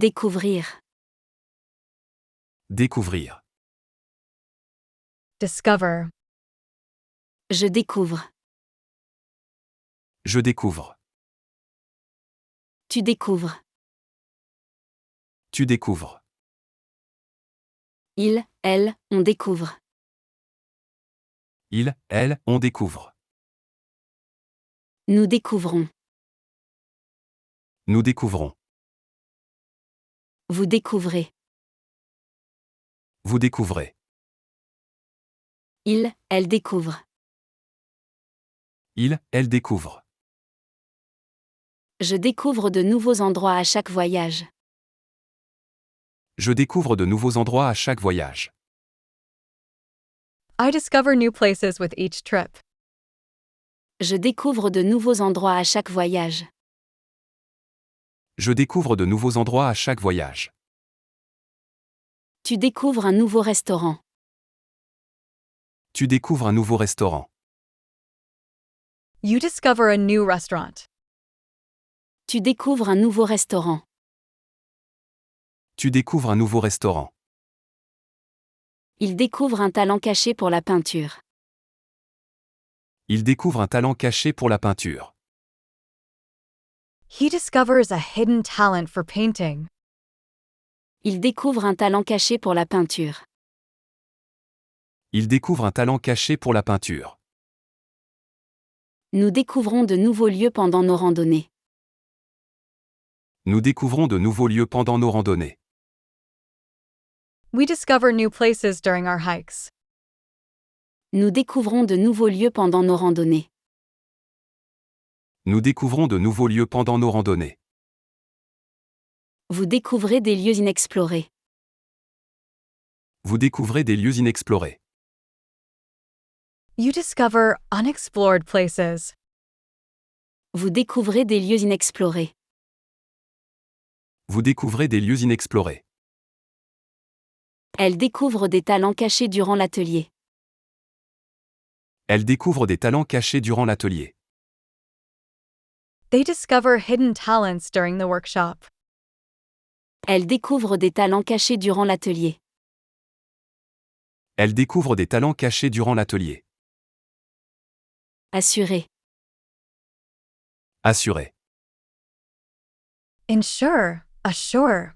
Découvrir. Découvrir. Discover. Je découvre. Je découvre. Tu découvres. Tu découvres. Il, elle, on découvre. Il, elle, on découvre. Nous découvrons. Nous découvrons. Vous découvrez. Vous découvrez. Il, elle découvre. Il, elle découvre. Je découvre de nouveaux endroits à chaque voyage. Je découvre de nouveaux endroits à chaque voyage. I discover new places with each trip. Je découvre de nouveaux endroits à chaque voyage. Je découvre de nouveaux endroits à chaque voyage. Tu découvres un nouveau restaurant. Tu découvres un nouveau restaurant. You discover a new restaurant. Tu découvres un nouveau restaurant. Tu découvres un nouveau restaurant. Il découvre un talent caché pour la peinture. Il découvre un talent caché pour la peinture. He discovers a hidden talent for painting. Il découvre un talent caché pour la peinture. Il découvre un talent caché pour la peinture. Nous découvrons de nouveaux lieux pendant nos randonnées. Nous découvrons de nouveaux lieux pendant nos randonnées. We discover new places during our hikes. Nous découvrons de nouveaux lieux pendant nos randonnées. Nous découvrons de nouveaux lieux pendant nos randonnées. Vous découvrez des lieux inexplorés. Vous découvrez des lieux inexplorés. You discover unexplored places. Vous découvrez des lieux inexplorés. Vous découvrez des lieux inexplorés. Elle découvre des talents cachés durant l'atelier. Elle découvre des talents cachés durant l'atelier. They discover hidden talents during the workshop. Elle découvre des talents cachés durant l'atelier. Elle découvre des talents cachés durant l'atelier. Assurer. Assuré. Ensure. Assure.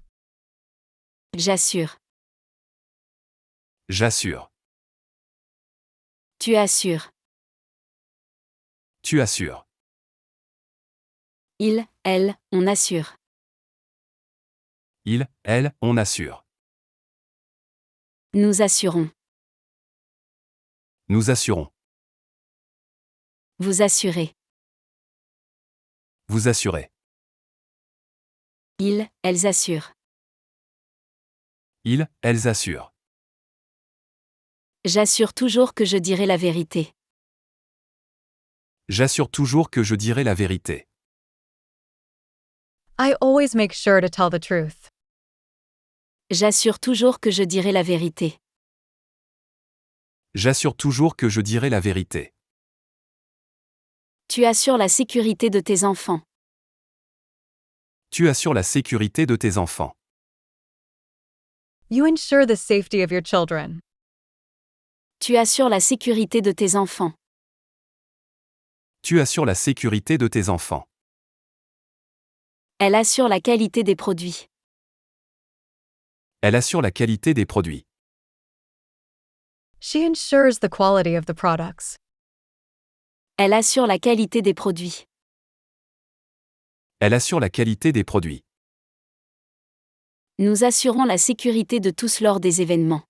J'assure. J'assure. Tu assures. Tu assures. Il, elle, on assure. Il, elle, on assure. Nous assurons. Nous assurons. Vous assurez. Vous assurez. Ils, elles assurent. Ils, elles assurent. J'assure toujours que je dirai la vérité. J'assure toujours que je dirai la vérité. I always make sure to tell the truth. J'assure toujours que je dirai la vérité. J'assure toujours que je dirai la vérité. Tu assures la sécurité de tes enfants. Tu assures la sécurité de tes enfants. You ensure the safety of your children. Tu assures la sécurité de tes enfants. Tu assures la sécurité de tes enfants. Elle assure la qualité des produits. Elle assure la qualité des produits. She ensures the quality of the products. Elle assure la qualité des produits. Elle assure la qualité des produits. Nous assurons la sécurité de tous lors des événements.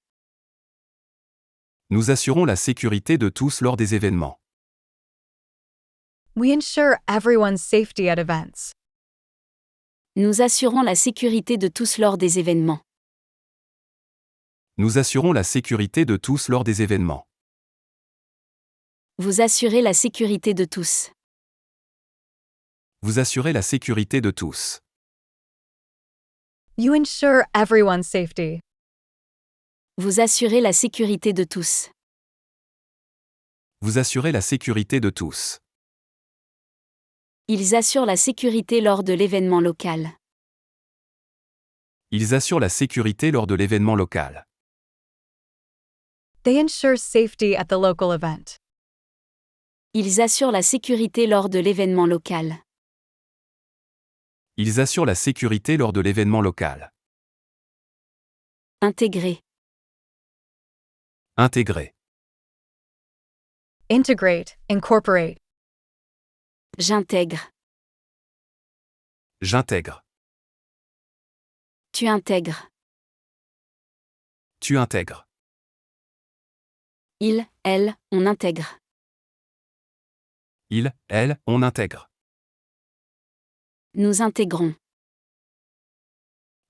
Nous assurons la sécurité de tous lors des événements. We ensure everyone's safety at events. Nous assurons la sécurité de tous lors des événements. Nous assurons la sécurité de tous lors des événements. Vous assurez la sécurité de tous. Vous assurez la sécurité de tous. You ensure everyone's safety. Vous assurez la sécurité de tous. Vous assurez la sécurité de tous. Ils assurent la sécurité lors de l'événement local. Ils assurent la sécurité lors de l'événement local. They ensure safety at the local event. Ils assurent la sécurité lors de l'événement local. Ils assurent la sécurité lors de l'événement local. Intégrer. Intégrer. Integrate, incorporate. J'intègre. J'intègre. Tu intègres. Tu intègres. Il, elle, on intègre. Il, elle, on intègre. Nous intégrons.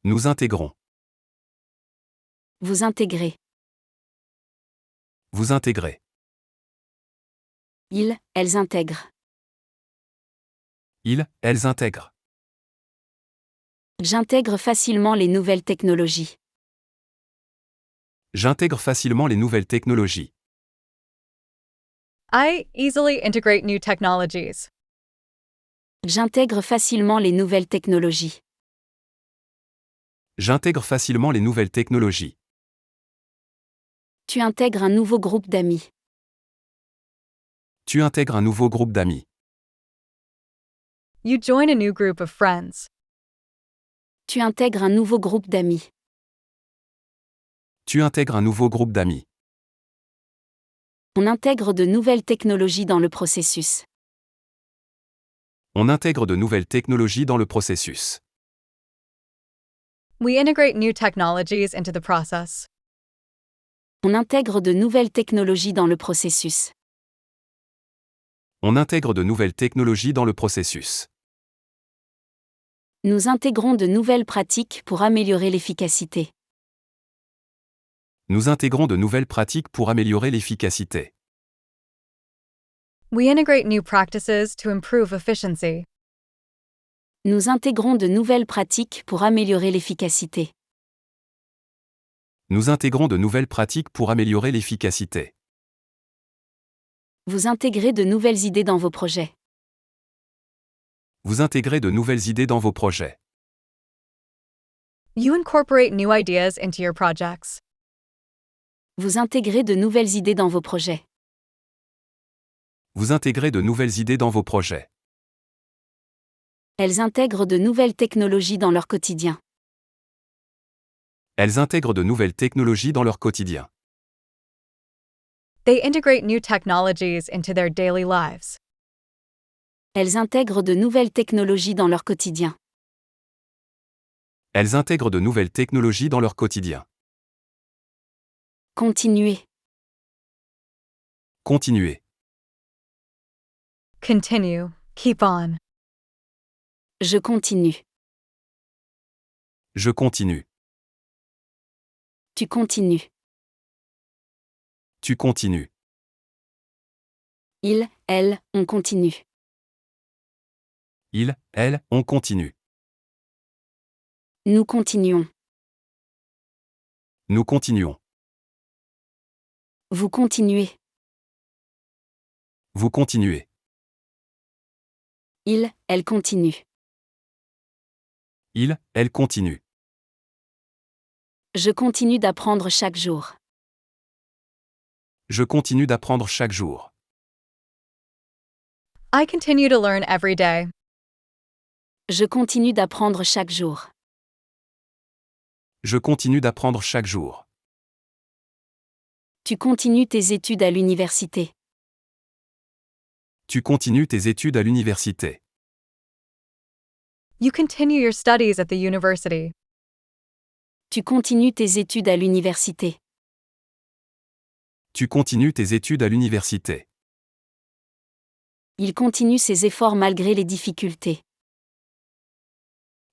Nous intégrons. Vous intégrez. Vous intégrez. Ils, elles intègrent. Ils, elles intègrent. J'intègre facilement les nouvelles technologies. J'intègre facilement les nouvelles technologies. I easily integrate new technologies. J'intègre facilement les nouvelles technologies. J'intègre facilement les nouvelles technologies. Tu intègres un nouveau groupe d'amis. Tu intègres un nouveau groupe d'amis. You join a new group of friends. Tu intègres un nouveau groupe d'amis. Tu intègres un nouveau groupe d'amis. On intègre de nouvelles technologies dans le processus. On intègre de nouvelles technologies dans le processus. We integrate new technologies into the process. On intègre de nouvelles technologies dans le processus. On intègre de nouvelles technologies dans le processus. Nous intégrons de nouvelles pratiques pour améliorer l'efficacité. Nous intégrons de nouvelles pratiques pour améliorer l'efficacité. We integrate new practices to improve efficiency. Nous intégrons de nouvelles pratiques pour améliorer l'efficacité. Nous intégrons de nouvelles pratiques pour améliorer l'efficacité. Vous intégrez de nouvelles idées dans vos projets. Vous intégrez de nouvelles idées dans vos projets. You incorporate new ideas into your projects. Vous intégrez de nouvelles idées dans vos projets. Vous intégrez de nouvelles idées dans vos projets. Elles intègrent de nouvelles technologies dans leur quotidien. Elles intègrent de nouvelles technologies dans leur quotidien. They integrate new technologies into their daily lives. Elles intègrent de nouvelles technologies dans leur quotidien. Elles intègrent de nouvelles technologies dans leur quotidien. Continuez. Continuez. Continue, keep on. Je continue. Je continue. Tu continues. Tu continues. Il, elle, on continue. Il, elle, on continue. Nous continuons. Nous continuons. Vous continuez. Vous continuez. Il, elle continue. Il, elle continue. Je continue d'apprendre chaque jour. Je continue d'apprendre chaque jour. I continue to learn every day. Je continue d'apprendre chaque jour. Je continue d'apprendre chaque jour. Tu continues tes études à l'université. Tu continues tes études à l'université. You continue your studies at the university. Tu continues tes études à l'université. Tu continues tes études à l'université. Il continue ses efforts malgré les difficultés.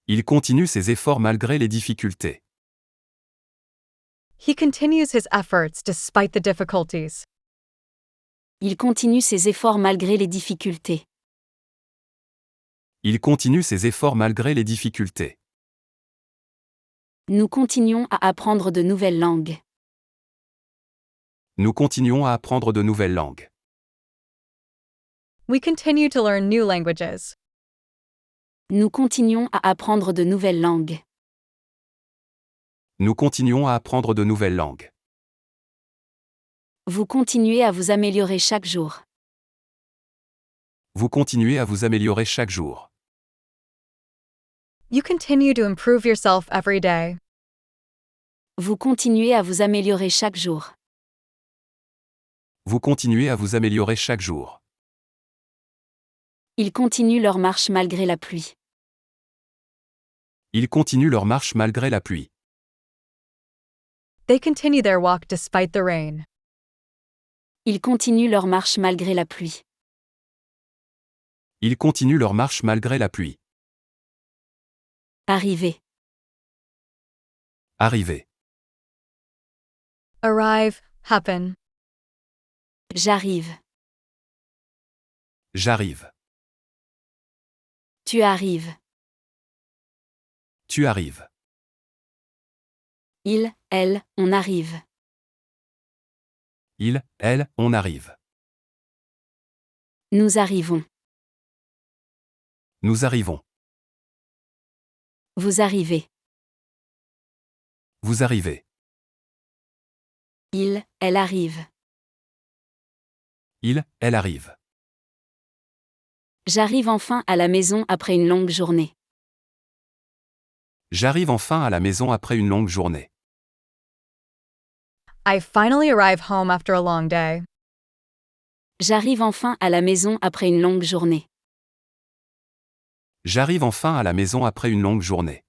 Il continue ses efforts malgré les difficultés. He continues his efforts despite the difficulties. Il continue ses efforts malgré les difficultés. Il continue ses efforts malgré les difficultés. Nous continuons à apprendre de nouvelles langues. Nous continuons à apprendre de nouvelles langues. We continue to learn new languages. Nous continuons à apprendre de nouvelles langues. Nous continuons à apprendre de nouvelles langues. Vous continuez à vous améliorer chaque jour. Vous continuez à vous améliorer chaque jour. You continue to improve yourself every day. Vous continuez à vous améliorer chaque jour. Vous continuez à vous améliorer chaque jour. Ils continuent leur marche malgré la pluie. Ils continuent leur marche malgré la pluie. They continue their walk despite the rain. Ils continuent leur marche malgré la pluie. Ils continuent leur marche malgré la pluie. Arriver. Arriver. Arrive, happen. J'arrive. J'arrive. Tu arrives. Tu arrives. Il, elle, on arrive. Il, elle, on arrive. Nous arrivons. Nous arrivons. Vous arrivez. Vous arrivez. Il, elle arrive. Il, elle arrive. J'arrive enfin à la maison après une longue journée. J'arrive enfin à la maison après une longue journée. I finally arrive home after a long day. J'arrive enfin à la maison après une longue journée. J'arrive enfin à la maison après une longue journée.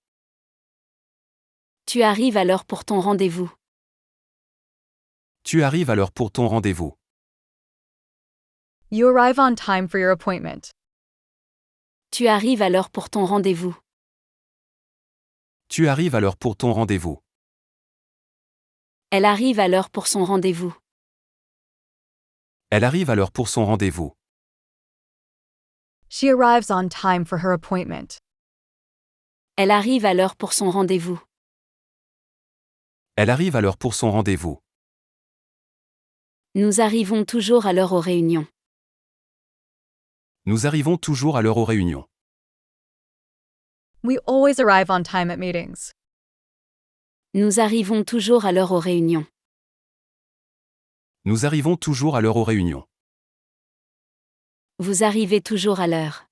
Tu arrives à l'heure pour ton rendez-vous. Tu arrives à l'heure pour ton rendez-vous. You arrive on time for your appointment. Tu arrives à l'heure pour ton rendez-vous. Tu arrives à l'heure pour ton rendez-vous. Elle arrive à l'heure pour son rendez-vous. Elle arrive à l'heure pour son rendez-vous. She arrives on time for her appointment. Elle arrive à l'heure pour son rendez-vous. Elle arrive à l'heure pour son rendez-vous. Nous arrivons toujours à l'heure aux réunions. Nous arrivons toujours à l'heure aux réunions. We always arrive on time at meetings. Nous arrivons toujours à l'heure aux réunions. Nous arrivons toujours à l'heure aux réunions. Vous arrivez toujours à l'heure.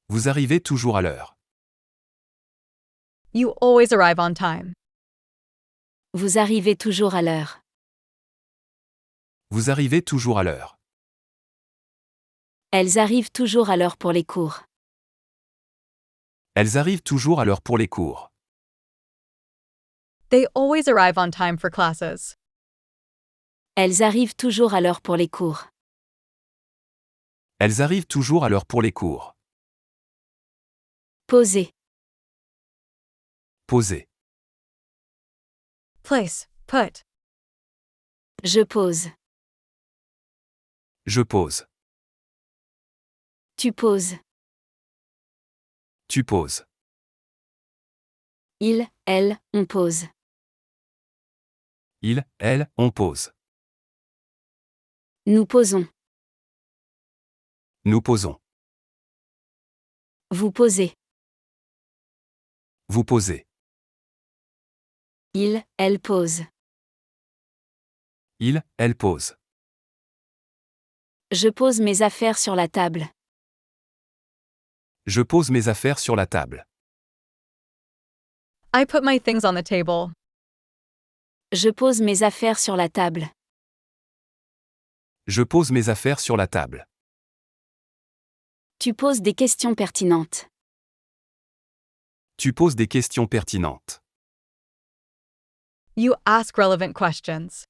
Vous arrivez toujours à l'heure. You always arrive on time. Vous arrivez toujours à l'heure. Vous arrivez toujours à l'heure. Elles arrivent toujours à l'heure pour les cours. Elles arrivent toujours à l'heure pour les cours. They always arrive on time for classes. Elles arrivent toujours à l'heure pour les cours. Elles arrivent toujours à l'heure pour les cours. Poser. Poser. Place, put. Je pose. Je pose. Tu poses. Tu poses. Il, elle, on pose. Il, elle, on pose. Nous posons. Nous posons. Vous posez. Vous posez. Il, elle pose. Il, elle pose. Je pose mes affaires sur la table. Je pose mes affaires sur la table. I put my things on the table. Je pose mes affaires sur la table. Je pose mes affaires sur la table. Tu poses des questions pertinentes. Tu poses des questions pertinentes. You ask relevant questions.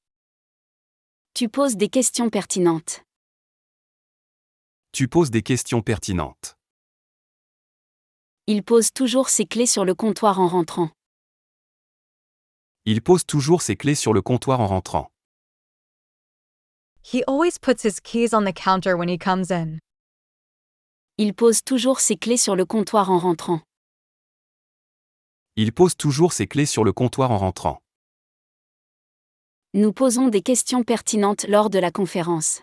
Tu poses des questions pertinentes. Tu poses des questions pertinentes. Il pose toujours ses clés sur le comptoir en rentrant. Il pose toujours ses clés sur le comptoir en rentrant. He always puts his keys on the counter when he comes in. Il pose toujours ses clés sur le comptoir en rentrant. Il pose toujours ses clés sur le comptoir en rentrant. Nous posons des questions pertinentes lors de la conférence.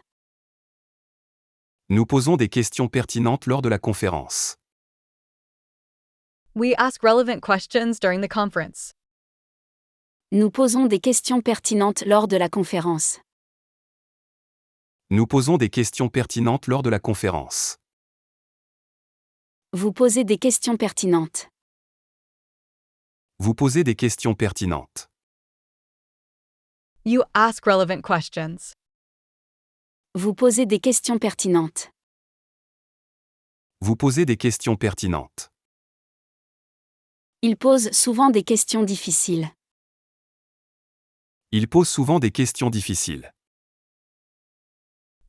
Nous posons des questions pertinentes lors de la conférence. We ask relevant questions during the conference. Nous posons des questions pertinentes lors de la conférence. Nous posons des questions pertinentes lors de la conférence. Vous posez des questions pertinentes. Vous posez des questions pertinentes. You ask relevant questions. Vous posez des questions pertinentes. Vous posez des questions pertinentes. Il pose souvent des questions difficiles. Il pose souvent des questions difficiles.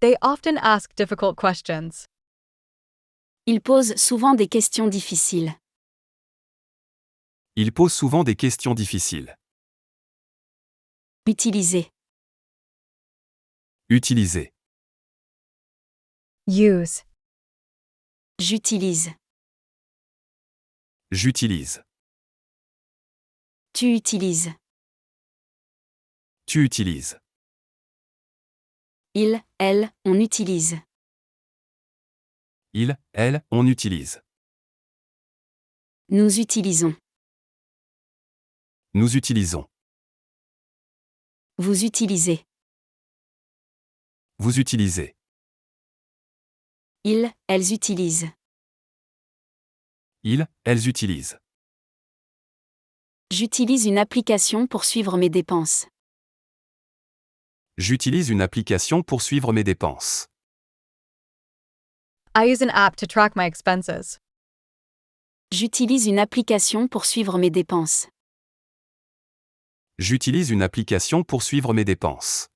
They often ask difficult questions. Il pose souvent des questions difficiles. Il pose souvent des questions difficiles. Utiliser. Utiliser. Use. J'utilise. J'utilise. Tu utilises. Tu utilises. Il, elle, on utilise. Il, elle, on utilise. Nous utilisons. Nous utilisons. Vous utilisez. Vous utilisez. Ils, elles utilisent. Ils, elles utilisent. J'utilise une application pour suivre mes dépenses. J'utilise une application pour suivre mes dépenses. I use an app to track my expenses. J'utilise une application pour suivre mes dépenses. J'utilise une application pour suivre mes dépenses.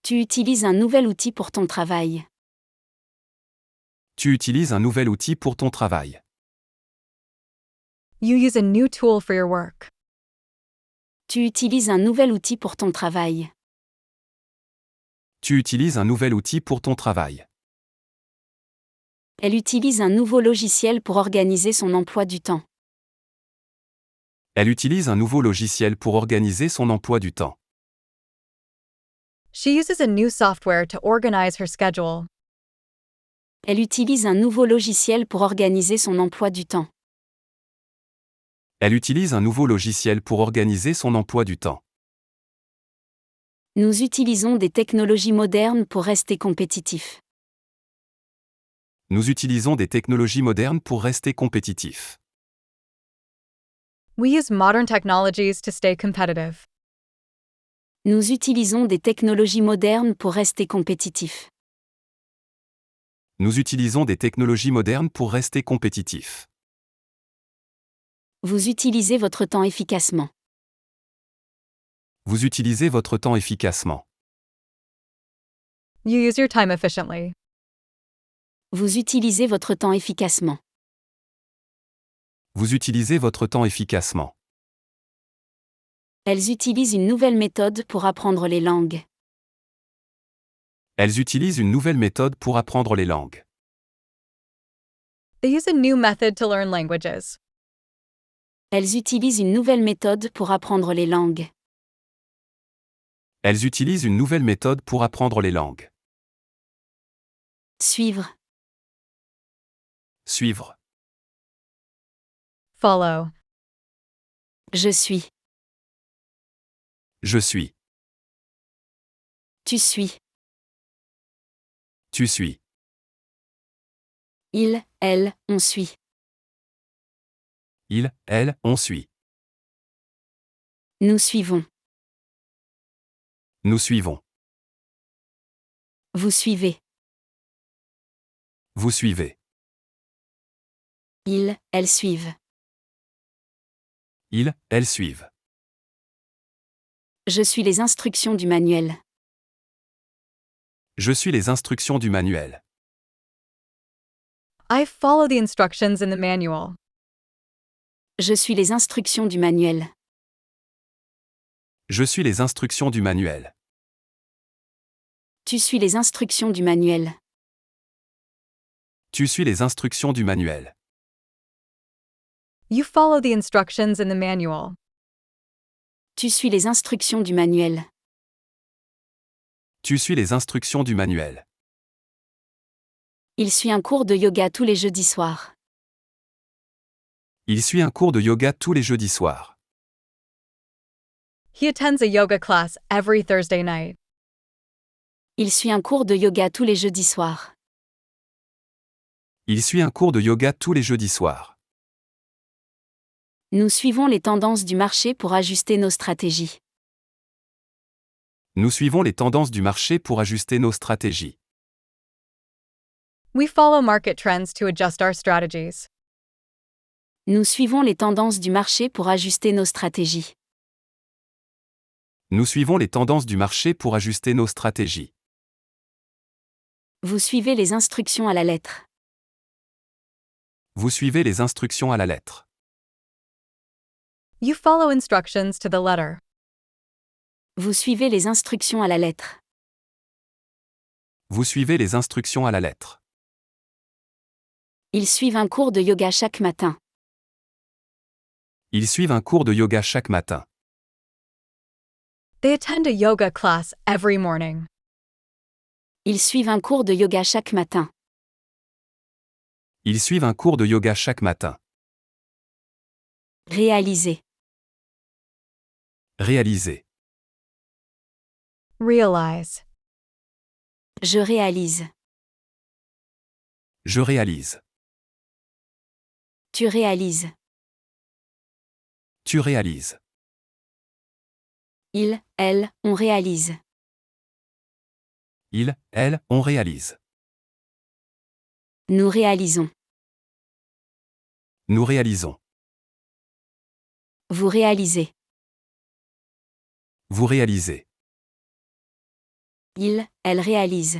Tu utilises un nouvel outil pour ton travail. Tu utilises un nouvel outil pour ton travail. You use a new tool for your work. Tu utilises un nouvel outil pour ton travail. Tu utilises un nouvel outil pour ton travail. Elle utilise un nouveau logiciel pour organiser son emploi du temps. Elle utilise un nouveau logiciel pour organiser son emploi du temps. She uses a new software to organize her schedule. Elle utilise un nouveau logiciel pour organiser son emploi du temps. Elle utilise un nouveau logiciel pour organiser son emploi du temps. Nous utilisons des technologies modernes pour rester compétitifs. Nous utilisons des technologies modernes pour rester compétitifs. We use modern technologies to stay competitive. Nous utilisons des technologies modernes pour rester compétitifs. Nous utilisons des technologies modernes pour rester compétitifs. Vous utilisez votre temps efficacement. Vous utilisez votre temps efficacement. You use your time efficiently. Vous utilisez votre temps efficacement. Vous utilisez votre temps efficacement. Elles utilisent une nouvelle méthode pour apprendre les langues. Elles utilisent une nouvelle méthode pour apprendre les langues. They use a new method to learn languages. Elles utilisent une nouvelle méthode pour apprendre les langues. Elles utilisent une nouvelle méthode pour apprendre les langues. Suivre. Suivre. Follow. Je suis. Je suis. Tu suis. Tu suis. Il, elle, on suit. Il, elle, on suit. Nous suivons. Nous suivons. Vous suivez. Vous suivez. Ils, elles suivent. Ils, elles suivent. Je suis les instructions du manuel. Je suis les instructions du manuel. I follow the instructions in the manual. Je suis les instructions du manuel. Je suis les instructions du manuel. Tu suis les instructions du manuel. Tu suis les instructions du manuel. You follow the instructions in the manual. Tu suis les instructions du manuel. Tu suis les instructions du manuel. Il suit un cours de yoga tous les jeudis soirs. Il suit un cours de yoga tous les jeudis soirs. He attends a yoga class every Thursday night. Il suit un cours de yoga tous les jeudis soirs. Il suit un cours de yoga tous les jeudis soirs. Nous suivons les tendances du marché pour ajuster nos stratégies. Nous suivons les tendances du marché pour ajuster nos stratégies. We follow market trends to adjust our strategies. Nous suivons les tendances du marché pour ajuster nos stratégies. Nous suivons les tendances du marché pour ajuster nos stratégies. Vous suivez les instructions à la lettre. Vous suivez les instructions à la lettre. You follow instructions to the letter. Vous suivez les instructions à la lettre. Vous suivez les instructions à la lettre. Ils suivent un cours de yoga chaque matin. Ils suivent un cours de yoga chaque matin. They attend a yoga class every morning. Ils suivent un cours de yoga chaque matin. Ils suivent un cours de yoga chaque matin. Réaliser. Réaliser. Realize. Je réalise. Je réalise. Tu réalises. Tu réalises. Il, elle, on réalise. Il, elle, on réalise. Nous réalisons. Nous réalisons. Vous réalisez. Vous réalisez. Il, elle réalise.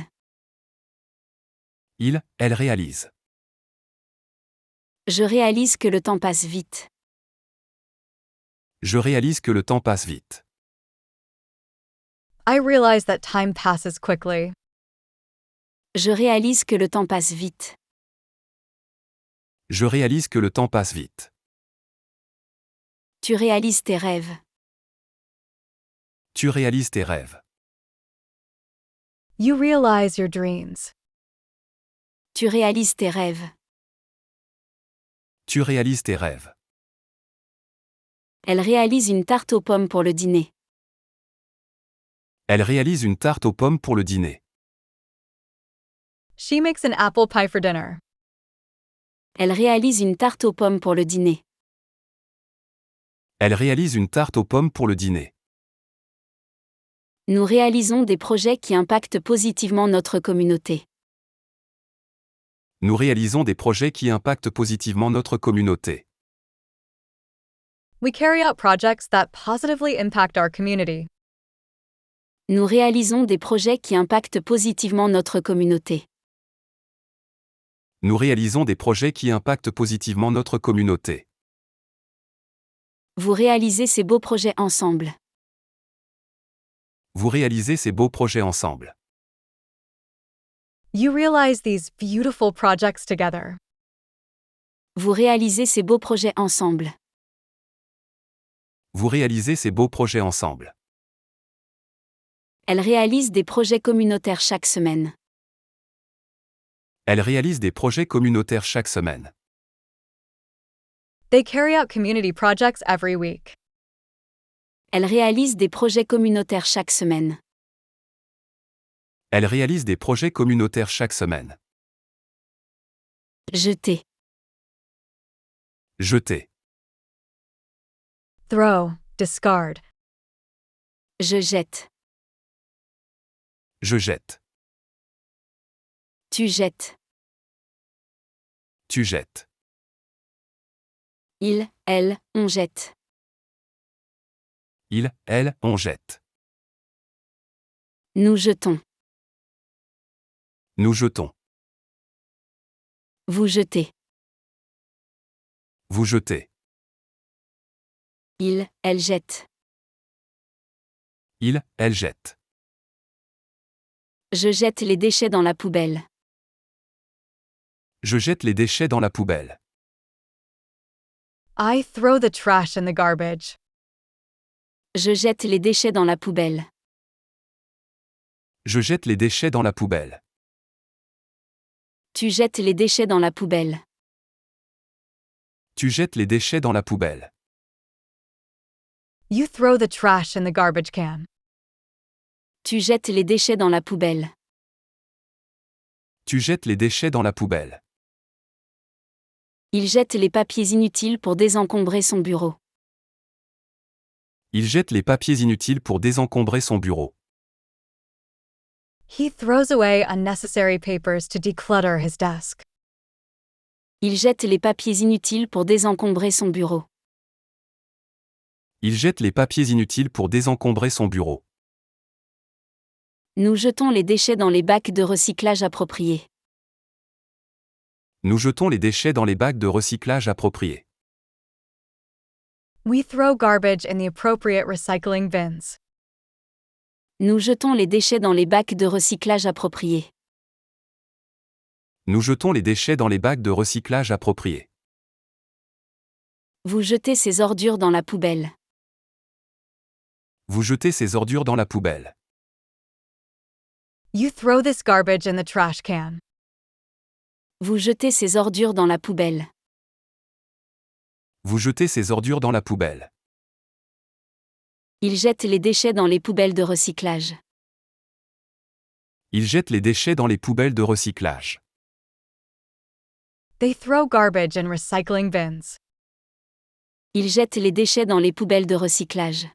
Il, elle réalise. Je réalise que le temps passe vite. Je réalise que le temps passe vite. I realize that time passes quickly. Je réalise que le temps passe vite. Je réalise que le temps passe vite. Tu réalises tes rêves. Tu réalises tes rêves. You realize your dreams. Tu réalises tes rêves. Tu réalises tes rêves. Elle réalise une tarte aux pommes pour le dîner. Elle réalise une tarte aux pommes pour le dîner. She makes an apple pie for dinner. Elle réalise une tarte aux pommes pour le dîner. Elle réalise une tarte aux pommes pour le dîner. Nous réalisons des projets qui impactent positivement notre communauté. Nous réalisons des projets qui impactent positivement notre communauté. We carry out projects that positively impact our community. Nous réalisons des projets qui impactent positivement notre communauté. Nous réalisons des projets qui impactent positivement notre communauté. Vous réalisez ces beaux projets ensemble. Vous réalisez ces beaux projets ensemble. You realize these beautiful projects together. Vous réalisez ces beaux projets ensemble. Vous réalisez ces beaux projets ensemble. Elle réalise des projets communautaires chaque semaine. Elle réalise des projets communautaires chaque semaine. They carry out community projects every week. Elle réalise des projets communautaires chaque semaine. Elle réalise des projets communautaires chaque semaine. Jeter. Jeter. Throw, discard. Je jette. Je jette. Tu jettes. Tu jettes. Il, elle, on jette. Il, elle, on jette. Nous jetons. Nous jetons. Vous jetez. Vous jetez. Il, elle jette. Il, elle jette. Je jette les déchets dans la poubelle. Je jette les déchets dans la poubelle. I throw the trash in the garbage. Je jette les déchets dans la poubelle. Je jette les déchets dans la poubelle. Tu jettes les déchets dans la poubelle. Tu jettes les déchets dans la poubelle. You throw the trash in the garbage can. Tu jettes les déchets dans la poubelle. Tu jettes les déchets dans la poubelle. Il jette les papiers inutiles pour désencombrer son bureau. Il jette les papiers inutiles pour désencombrer son bureau. He throws away unnecessary papers to declutter his desk. Il jette les papiers inutiles pour désencombrer son bureau. Il jette les papiers inutiles pour désencombrer son bureau. Nous jetons les déchets dans les bacs de recyclage appropriés. Nous jetons les déchets dans les bacs de recyclage appropriés. We throw garbage in the appropriate recycling bins. Nous jetons les déchets dans les bacs de recyclage appropriés. Nous jetons les déchets dans les bacs de recyclage appropriés. Vous jetez ces ordures dans la poubelle. Vous jetez ces ordures dans la poubelle. You throw this garbage in the trash can. Vous jetez ces ordures dans la poubelle. Vous jetez ces ordures dans la poubelle. Il jette les déchets dans les poubelles de recyclage. Il jette les déchets dans les poubelles de recyclage. They throw garbage in recycling bins. Il jette les déchets dans les poubelles de recyclage.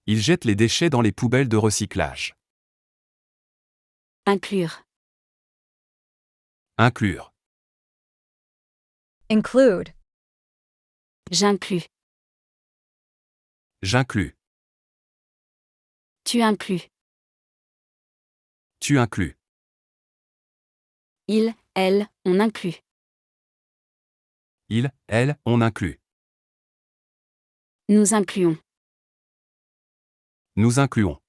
Il jette les déchets dans les poubelles de recyclage. Inclure. Inclure. Include. J'inclus. J'inclus. Tu inclus. Tu inclus. Il, elle, on inclut. Il, elle, on inclut. Nous incluons. Nous incluons.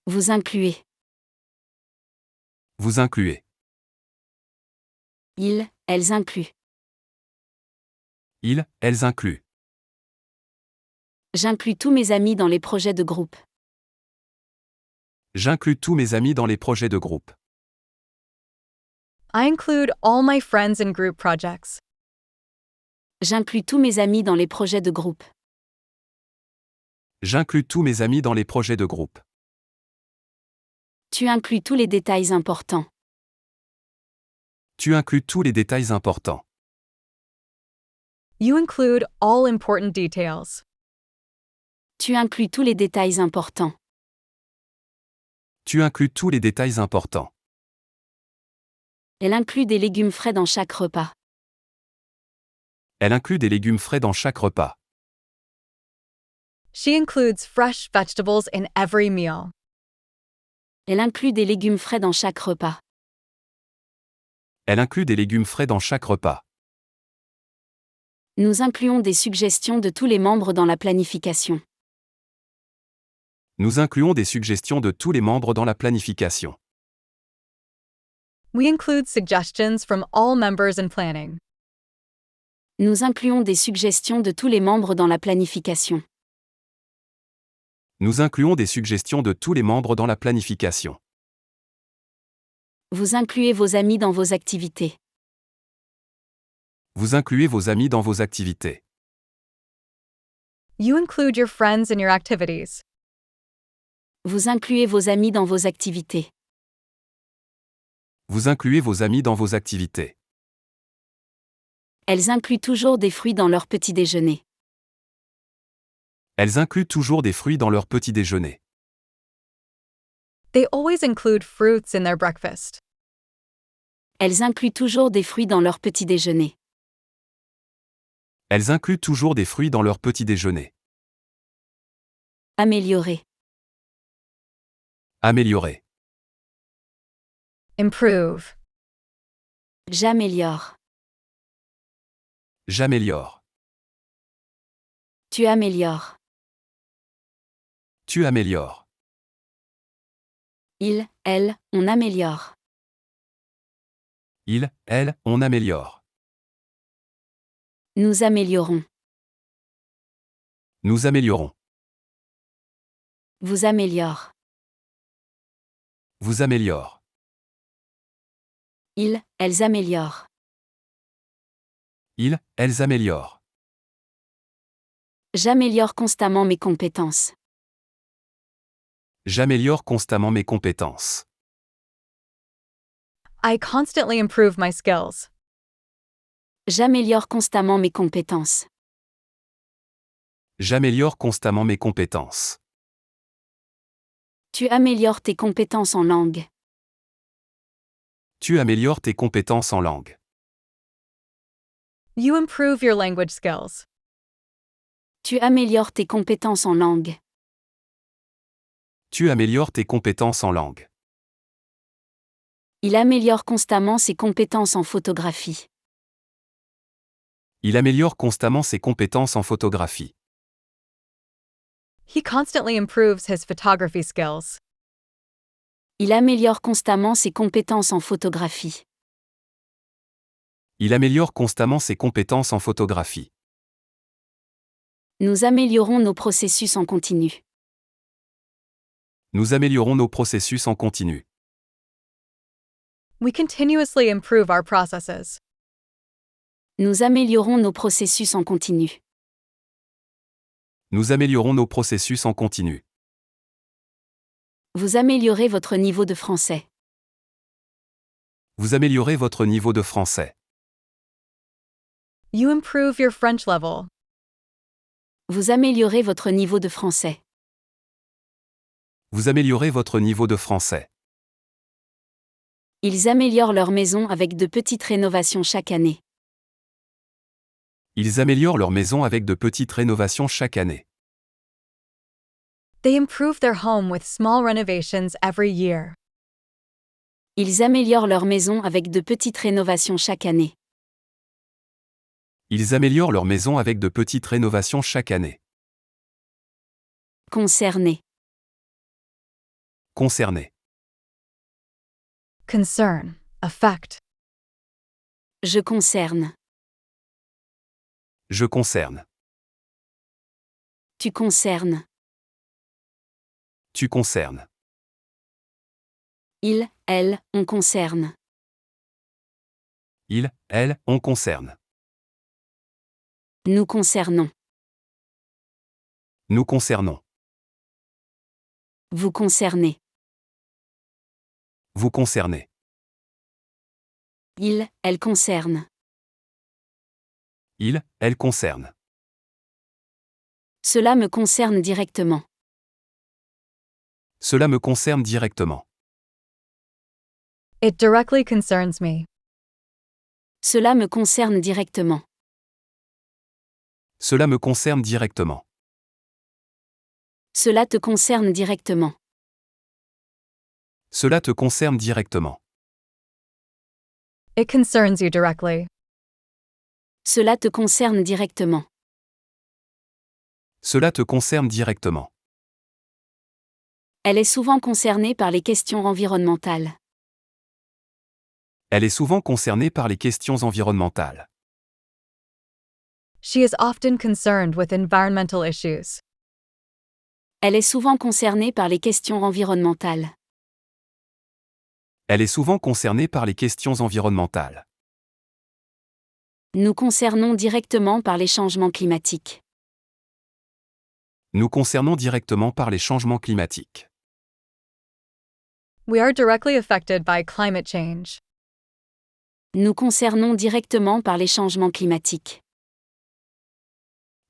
Vous incluez. Vous incluez. Ils, elles incluent. Ils, elles incluent. J'inclus tous mes amis dans les projets de groupe. J'inclus tous mes amis dans les projets de groupe. I include all my friends in group projects. J'inclus tous mes amis dans les projets de groupe. J'inclus tous mes amis dans les projets de groupe. Tu inclus tous les détails importants. Tu inclus tous les détails importants. You include all important details. Tu inclus tous les détails importants. Tu inclus tous les détails importants. Elle inclut des légumes frais dans chaque repas. Elle inclut des légumes frais dans chaque repas. She includes fresh vegetables in every meal. Elle inclut des légumes frais dans chaque repas. Elle inclut des légumes frais dans chaque repas. Nous incluons des suggestions de tous les membres dans la planification. Nous incluons des suggestions de tous les membres dans la planification. We include suggestions from all members in planning. Nous incluons des suggestions de tous les membres dans la planification. Nous incluons des suggestions de tous les membres dans la planification. Vous incluez vos amis dans vos activités. Vous incluez vos amis dans vos activités. You include your friends in your activities. Vous incluez vos amis dans vos activités. Vous incluez vos amis dans vos activités. Elles incluent toujours des fruits dans leur petit déjeuner. Elles incluent toujours des fruits dans leur petit déjeuner. They always include fruits in their breakfast. Elles incluent toujours des fruits dans leur petit déjeuner. Elles incluent toujours des fruits dans leur petit déjeuner. Améliorer. Améliorer. Improve. J'améliore. J'améliore. Tu améliores. Tu améliores. Il, elle, on améliore. Il, elle, on améliore. Nous améliorons. Nous améliorons. Vous améliore. Vous améliore. Ils, elles améliorent. Ils, elles améliorent. J'améliore constamment mes compétences. J'améliore constamment mes compétences. I constantly improve my skills. J'améliore constamment mes compétences. J'améliore constamment mes compétences. Tu améliores tes compétences en langue. Tu améliores tes compétences en langue. You improve your language skills. Tu améliores tes compétences en langue. Tu améliores tes compétences en langue. Il améliore constamment ses compétences en photographie. Il améliore constamment ses compétences en photographie. He constantly improves his photography skills. Il améliore constamment ses compétences en photographie. Il améliore constamment ses compétences en photographie. Nous améliorons nos processus en continu. Nous améliorons nos processus en continu. We continuously improve our processes. Nous améliorons nos processus en continu. Nous améliorons nos processus en continu. Vous améliorez votre niveau de français. Vous améliorez votre niveau de français. You improve your French level. Vous améliorez votre niveau de français. Vous améliorez votre niveau de français. Ils améliorent leur maison avec de petites rénovations chaque année. Ils améliorent leur maison avec de petites rénovations chaque année. They improve their home with small renovations every year. Ils améliorent leur maison avec de petites rénovations chaque année. Ils améliorent leur maison avec de petites rénovations chaque année. Concerné. Concerné. Concern. Affect. Je concerne. Je concerne. Tu concernes. Tu concernes. Il, elle, on concerne. Il, elle, on concerne. Nous concernons. Nous concernons. Vous concernez. Vous concernez. Il, elle concerne. Il, elle concerne. Cela me concerne directement. Cela me concerne directement. It directly concerns me. Cela me concerne directement. Cela me concerne directement. Cela te concerne directement. Cela te concerne directement. It concerns you directly. Cela te concerne directement. Cela te concerne directement. Elle est souvent concernée par les questions environnementales. Elle est souvent concernée par les questions environnementales. She is often concerned with environmental issues. Elle est souvent concernée par les questions environnementales. Elle est souvent concernée par les questions environnementales. Nous concernons directement par les changements climatiques. Nous concernons directement par les changements climatiques. We are directly affected by climate change. Nous concernons directement par les changements climatiques.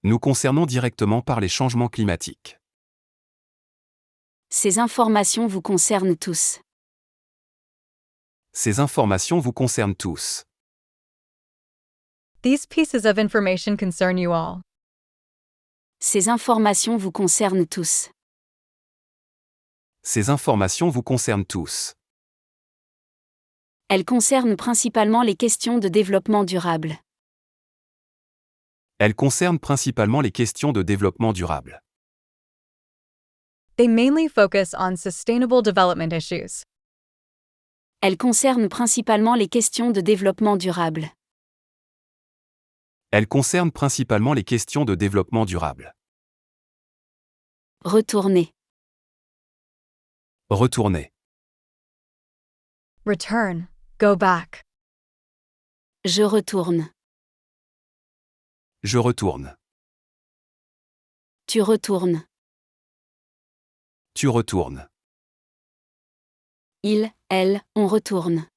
Nous concernons directement par les changements climatiques. Ces informations vous concernent tous. Ces informations vous concernent tous. These pieces of information concern you all. Ces informations vous concernent tous. Ces informations vous concernent tous. Elles concernent principalement les questions de développement durable. Elles concernent principalement les questions de développement durable. They mainly focus on sustainable development issues. Elles concernent principalement les questions de développement durable. Elles concernent principalement les questions de développement durable. Retourner. Retourner. Return. Go back. Je retourne. Je retourne. Tu retournes. Tu retournes. Il, elle, on retourne.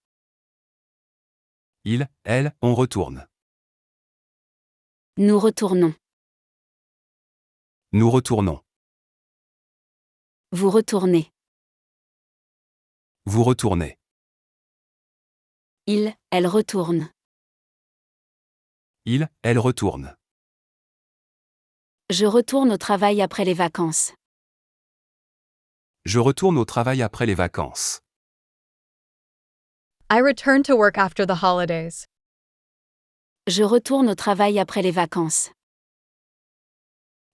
Il, elle, on retourne. Nous retournons. Nous retournons. Vous retournez. Vous retournez. Il, elle retourne. Il, elle retourne. Je retourne au travail après les vacances. Je retourne au travail après les vacances. I return to work after the holidays. Je retourne au travail après les vacances.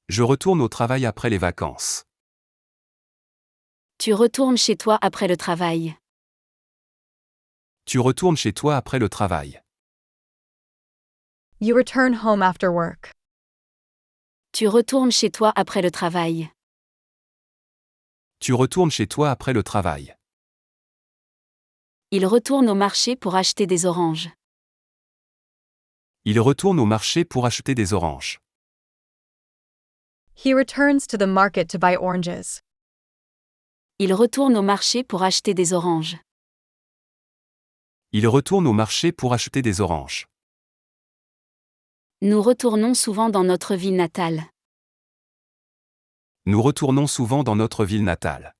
Je retourne au travail après les vacances. Tu retournes chez toi après le travail. Tu retournes chez toi après le travail. You return home after work. Tu retournes chez toi après le travail. Tu retournes chez toi après le travail. Il retourne au marché pour acheter des oranges. Il retourne au marché pour acheter des oranges. He returns to the market to buy oranges. Il retourne au marché pour acheter des oranges. Il retourne au marché pour acheter des oranges. Nous retournons souvent dans notre ville natale. Nous retournons souvent dans notre ville natale.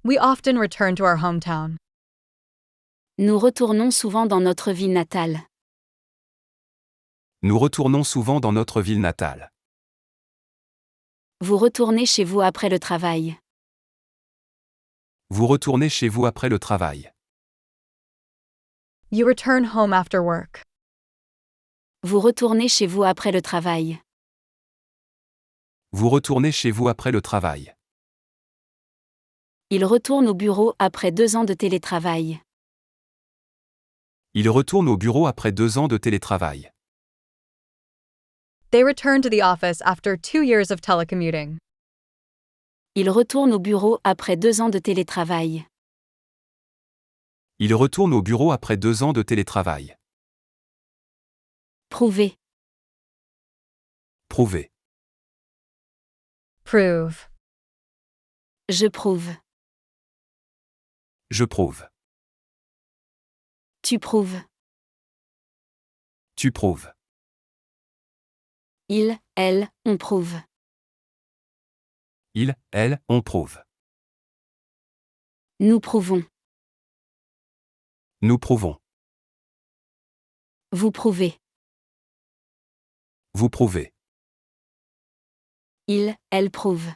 We often return to our hometown. Nous retournons souvent dans notre ville natale. Nous retournons souvent dans notre ville natale. Vous retournez chez vous après le travail. Vous retournez chez vous après le travail. You return home after work. Vous retournez chez vous après le travail. Vous retournez chez vous après le travail. Il retourne au bureau après 2 ans de télétravail. Il retourne au bureau après 2 ans de télétravail. They return to the office after 2 years of telecommuting. Il retourne au bureau après 2 ans de télétravail. Il retourne au bureau après 2 ans de télétravail. Prouver. Prouver. Prove. Je prouve. Je prouve. Tu prouves. Tu prouves. Il, elle, on prouve. Il, elle, on prouve. Nous prouvons. Nous prouvons. Vous prouvez. Vous prouvez. Il, elle prouve.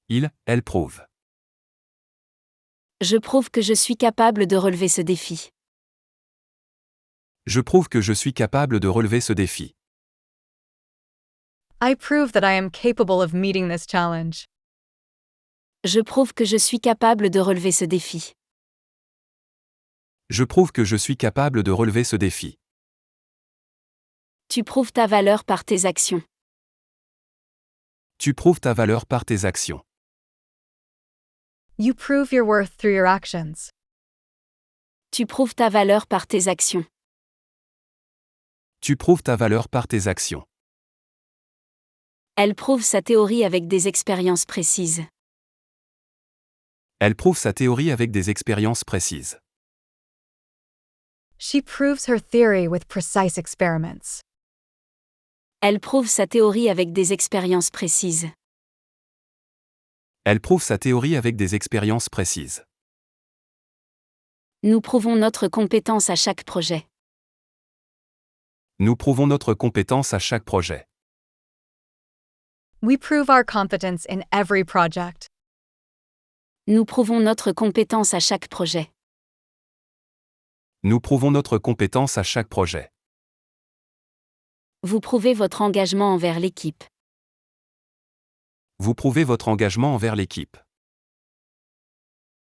Il, elle prouve. Je prouve que je suis capable de relever ce défi. Je prouve que je suis capable de relever ce défi. I prove that I am capable of meeting this challenge. Je prouve que je suis capable de relever ce défi. Je prouve que je suis capable de relever ce défi. Tu prouves ta valeur par tes actions. Tu prouves ta valeur par tes actions. You prove your worth through your actions. Tu prouves ta valeur par tes actions. Tu prouves ta valeur par tes actions. Elle prouve sa théorie avec des expériences précises. Elle prouve sa théorie avec des expériences précises. She proves her theory with precise experiments. Elle prouve sa théorie avec des expériences précises. Elle prouve sa théorie avec des expériences précises. Nous prouvons notre compétence à chaque projet. Nous prouvons notre compétence à chaque projet. We prove our competence in every project. Nous prouvons notre compétence à chaque projet. Nous prouvons notre compétence à chaque projet. Vous prouvez votre engagement envers l'équipe. Vous prouvez votre engagement envers l'équipe.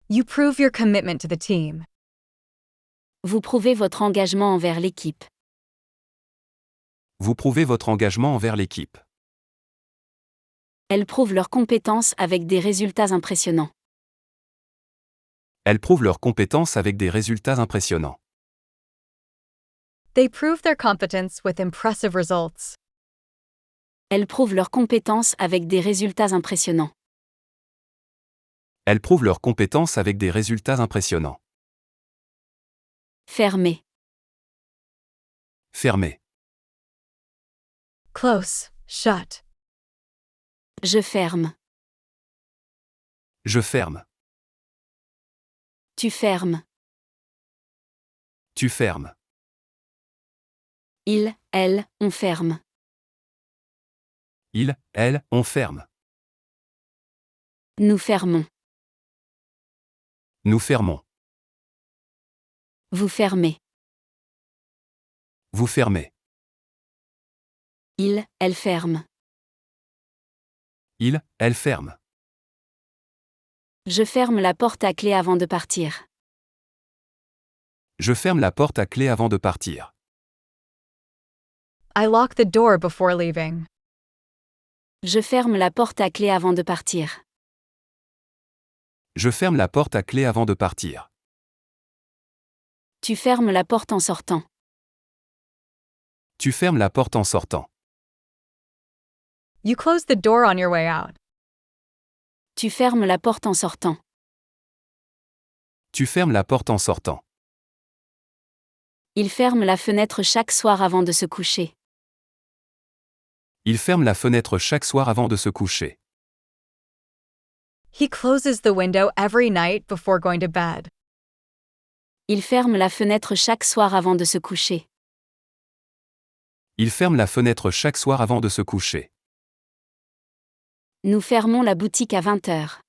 You prove your commitment to the team. Vous prouvez votre engagement envers l'équipe. Vous prouvez votre engagement envers l'équipe. Elles prouvent leurs compétences avec des résultats impressionnants. Elles prouvent leurs compétences avec des résultats impressionnants. They prove their competence with impressive results. Elles prouvent leurs compétences avec des résultats impressionnants. Elles prouvent leurs compétences avec des résultats impressionnants. Fermer. Fermer. Close. Shut. Je ferme. Je ferme. Tu fermes. Tu fermes. Il, elle, on ferme. Il, elle, on ferme. Nous fermons. Nous fermons. Vous fermez. Vous fermez. Il, elle ferme. Il, elle ferme. Je ferme la porte à clé avant de partir. Je ferme la porte à clé avant de partir. I lock the door before leaving. Je ferme la porte à clé avant de partir. Je ferme la porte à clé avant de partir. Tu fermes la porte en sortant. Tu fermes la porte en sortant. You close the door on your way out. Tu fermes la porte en sortant. Tu fermes la porte en sortant. Il ferme la fenêtre chaque soir avant de se coucher. Il ferme la fenêtre chaque soir avant de se coucher. He closes the window every night before going to bed. Il ferme la fenêtre chaque soir avant de se coucher. Il ferme la fenêtre chaque soir avant de se coucher. Nous fermons la boutique à 20 heures.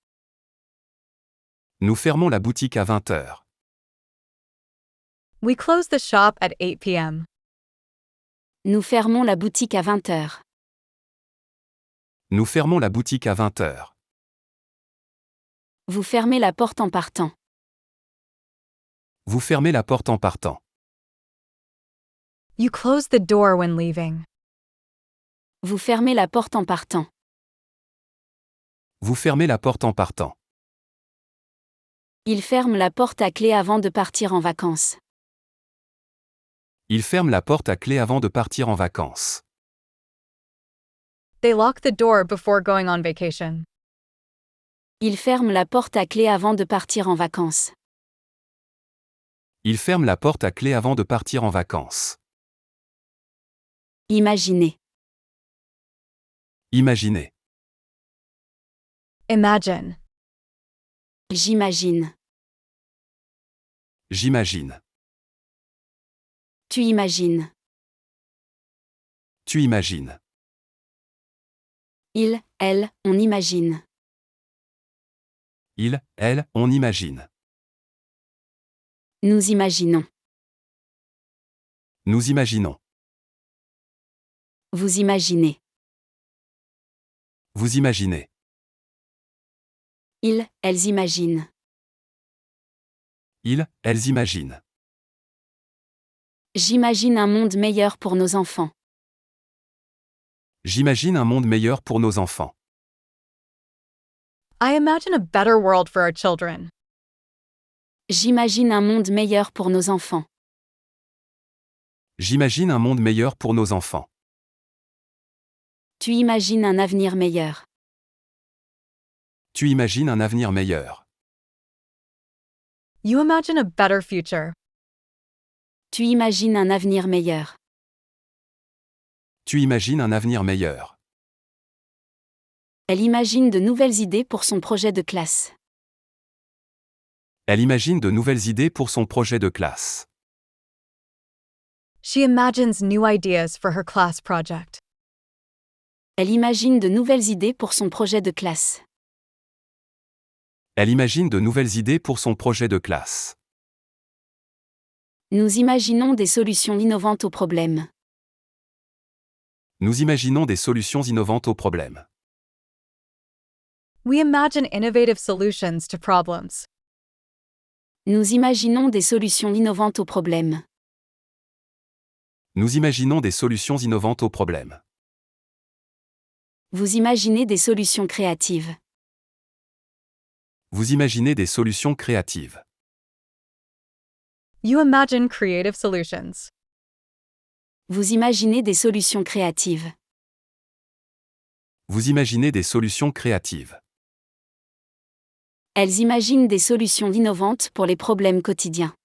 Nous fermons la boutique à 20 heures. We close the shop at 8 p.m. Nous fermons la boutique à 20 heures. Nous fermons la boutique à 20 heures. Vous fermez la porte en partant. Vous fermez la porte en partant. You close the door when leaving. Vous fermez la porte en partant. Vous fermez la porte en partant. Il ferme la porte à clé avant de partir en vacances. Il ferme la porte à clé avant de partir en vacances. They lock the door before going on vacation. Il ferme la porte à clé avant de partir en vacances. Il ferme la porte à clé avant de partir en vacances. Imaginez. Imaginez. Imagine. J'imagine. J'imagine. Tu imagines. Tu imagines. Il, elle, on imagine. Il, elle, on imagine. Nous imaginons. Nous imaginons. Vous imaginez. Vous imaginez. Ils, elles imaginent. Ils, elles imaginent. J'imagine un monde meilleur pour nos enfants. J'imagine un monde meilleur pour nos enfants. I imagine a better world for our children. J'imagine un monde meilleur pour nos enfants. J'imagine un monde meilleur pour nos enfants. Tu imagines un avenir meilleur. Tu imagines un avenir meilleur. You imagine a better future. Tu imagines un avenir meilleur. Tu imagines un avenir meilleur. Elle imagine de nouvelles idées pour son projet de classe. Elle imagine de nouvelles idées pour son projet de classe. She imagines new ideas for her class project. Elle imagine de nouvelles idées pour son projet de classe. Elle imagine de nouvelles idées pour son projet de classe. Nous imaginons des solutions innovantes aux problèmes. Nous imaginons des solutions innovantes aux problèmes. We imagine innovative solutions to problems. Nous imaginons des solutions innovantes aux problèmes. Nous imaginons des solutions innovantes aux problèmes. Vous imaginez des solutions créatives. Vous imaginez des solutions créatives. You imagine creative solutions. Vous imaginez des solutions créatives. Vous imaginez des solutions créatives. Elles imaginent des solutions innovantes pour les problèmes quotidiens.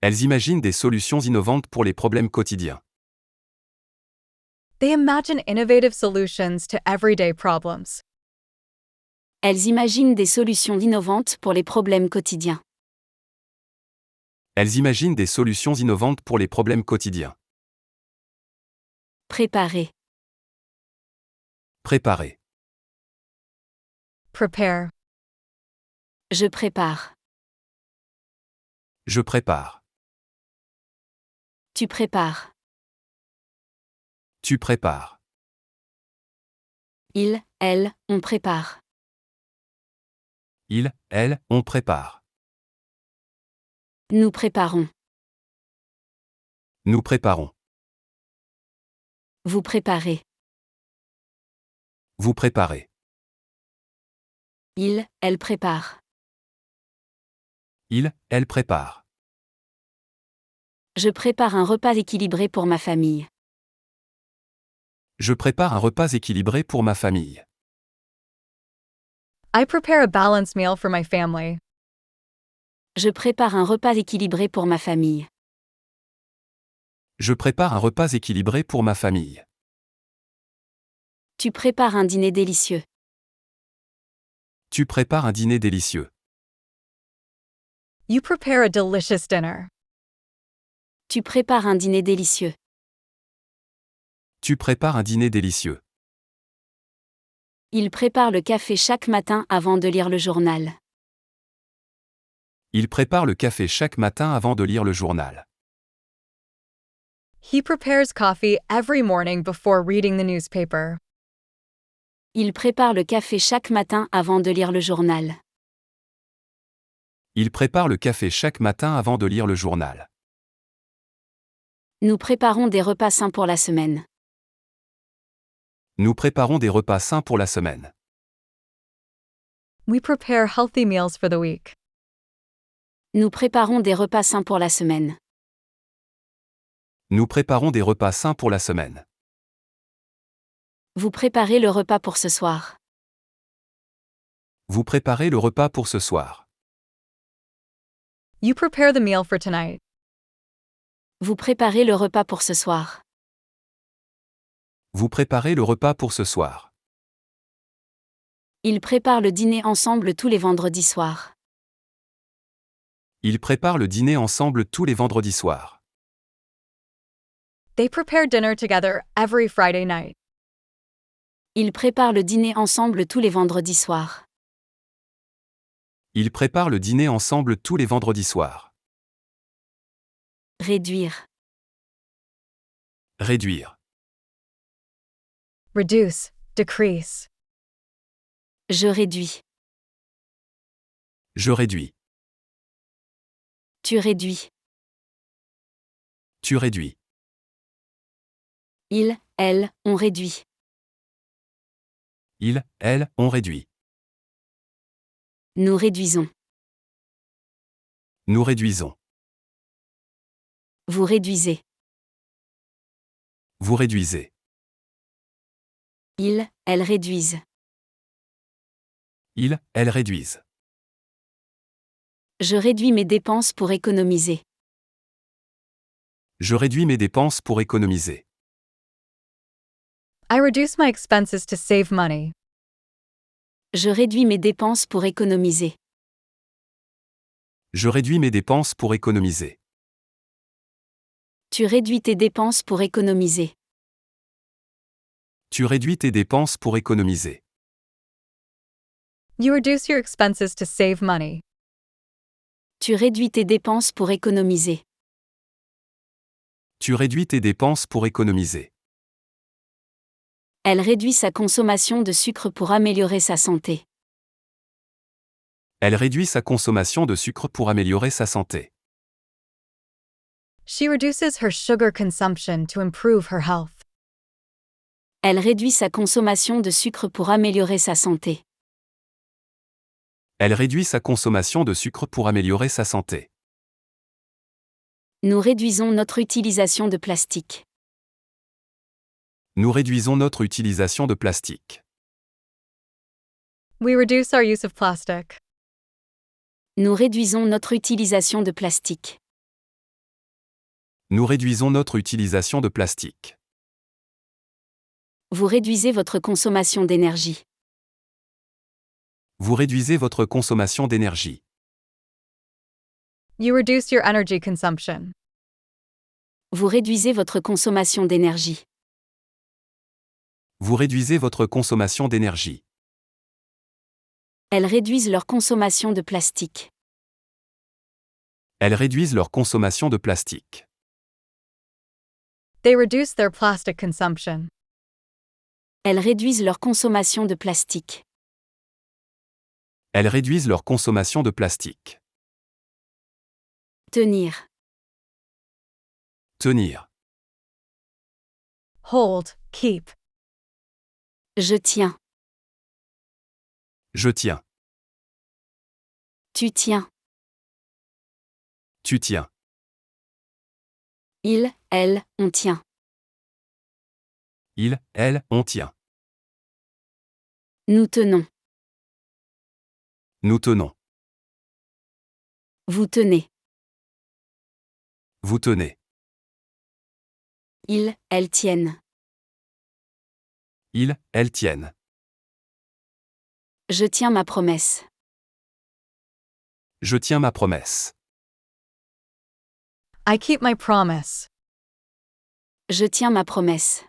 Elles imaginent des solutions innovantes pour les problèmes quotidiens. They imagine innovative solutions to everyday problems. Elles imaginent des solutions innovantes pour les problèmes quotidiens. Elles imaginent des solutions innovantes pour les problèmes quotidiens. Préparer. Préparer. Prepare. Je prépare. Je prépare. Tu prépares. Tu prépares. Il, elle, on prépare. Il, elle, on prépare. Nous préparons. Nous préparons. Vous préparez. Vous préparez. Il, elle prépare. Il, elle prépare. Je prépare un repas équilibré pour ma famille. Je prépare un repas équilibré pour ma famille. I prepare a balanced meal for my family. Je prépare un repas équilibré pour ma famille. Je prépare un repas équilibré pour ma famille. Tu prépares un dîner délicieux. Tu prépares un dîner délicieux. You prepare a delicious dinner. Tu prépares un dîner délicieux. Tu prépares un dîner délicieux. Il prépare le café chaque matin avant de lire le journal. Il prépare le café chaque matin avant de lire le journal. He prepares coffee every morning before reading the newspaper. Il prépare le café chaque matin avant de lire le journal. Il prépare le café chaque matin avant de lire le journal. Nous préparons des repas sains pour la semaine. Nous préparons des repas sains pour la semaine. We prepare healthy meals for the week. Nous préparons des repas sains pour la semaine. Nous préparons des repas sains pour la semaine. Vous préparez le repas pour ce soir. Vous préparez le repas pour ce soir. You prepare the meal for tonight. Vous préparez le repas pour ce soir. Vous préparez le repas pour ce soir. Ils préparent le dîner ensemble tous les vendredis soirs. Ils préparent le dîner ensemble tous les vendredis soirs. They prepare dinner together every Friday night. Ils préparent le dîner ensemble tous les vendredis soirs. Ils préparent le dîner ensemble tous les vendredis soirs. Réduire. Réduire. Reduce, decrease. Je réduis. Je réduis. Tu réduis. Tu réduis. Il, elle, on réduit. Il, elle, on réduit. Nous réduisons. Nous réduisons. Vous réduisez. Vous réduisez. Ils, elles réduisent. Ils, elles réduisent. Je réduis mes dépenses pour économiser. Je réduis mes dépenses pour économiser. I reduce my expenses to save money. Je réduis mes dépenses pour économiser. Je réduis mes dépenses pour économiser. Tu réduis tes dépenses pour économiser. Tu réduis tes dépenses pour économiser. You reduce your expenses to save money. Tu réduis tes dépenses pour économiser. Tu réduis tes dépenses pour économiser. Elle réduit sa consommation de sucre pour améliorer sa santé. Elle réduit sa consommation de sucre pour améliorer sa santé. She reduces her sugar consumption to improve her health. Elle réduit sa consommation de sucre pour améliorer sa santé. Elle réduit sa consommation de sucre pour améliorer sa santé. Nous réduisons notre utilisation de plastique. Nous réduisons notre utilisation de plastique. We reduce our use of plastic. Nous réduisons notre utilisation de plastique. Nous réduisons notre utilisation de plastique. Vous réduisez votre consommation d'énergie. Vous réduisez votre consommation d'énergie. You reduce your energy consumption. Vous réduisez votre consommation d'énergie. Vous réduisez votre consommation d'énergie. Elles réduisent leur consommation de plastique. Elles réduisent leur consommation de plastique. They reduce their plastic consumption. Elles réduisent leur consommation de plastique. Elles réduisent leur consommation de plastique. Tenir. Tenir. Hold, keep. Je tiens. Je tiens. Tu tiens. Tu tiens. Il, elle, on tient. Il, elle, on tient. Nous tenons. Nous tenons. Vous tenez. Vous tenez. Ils, elles tiennent. Ils, elles tiennent. Je tiens ma promesse. Je tiens ma promesse. I keep my promise. Je tiens ma promesse.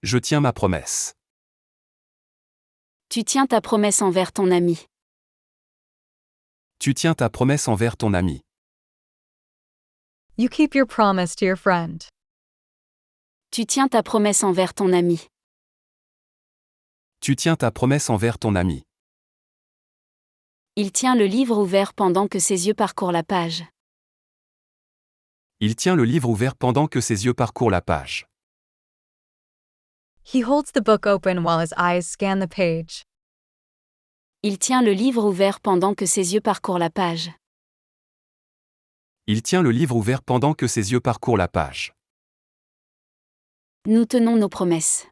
Je tiens ma promesse. Tu tiens ta promesse envers ton ami. Tu tiens ta promesse envers ton ami. You keep your promise to your friend. Tu tiens ta promesse envers ton ami. Tu tiens ta promesse envers ton ami. Il tient le livre ouvert pendant que ses yeux parcourent la page. Il tient le livre ouvert pendant que ses yeux parcourent la page. He holds the book open while his eyes scan the page. Il tient le livre ouvert pendant que ses yeux parcourent la page. Il tient le livre ouvert pendant que ses yeux parcourent la page. Nous tenons nos promesses.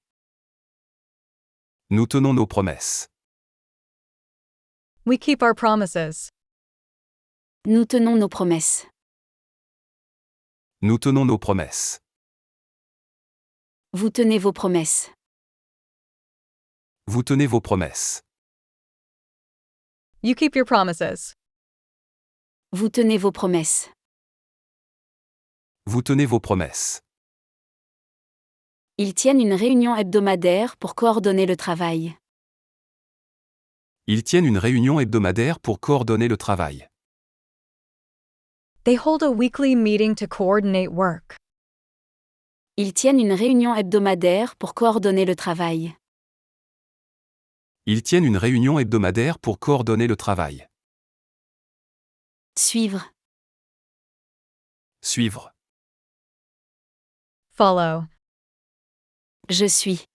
Nous tenons nos promesses. We keep our promises. Nous tenons nos promesses. Nous tenons nos promesses. Vous tenez vos promesses. Vous tenez vos promesses. You keep your promises. Vous tenez vos promesses. Vous tenez vos promesses. Ils tiennent une réunion hebdomadaire pour coordonner le travail. Ils tiennent une réunion hebdomadaire pour coordonner le travail. They hold a weekly meeting to coordinate work. Ils tiennent une réunion hebdomadaire pour coordonner le travail. Ils tiennent une réunion hebdomadaire pour coordonner le travail. Suivre. Suivre. Follow. Je suis.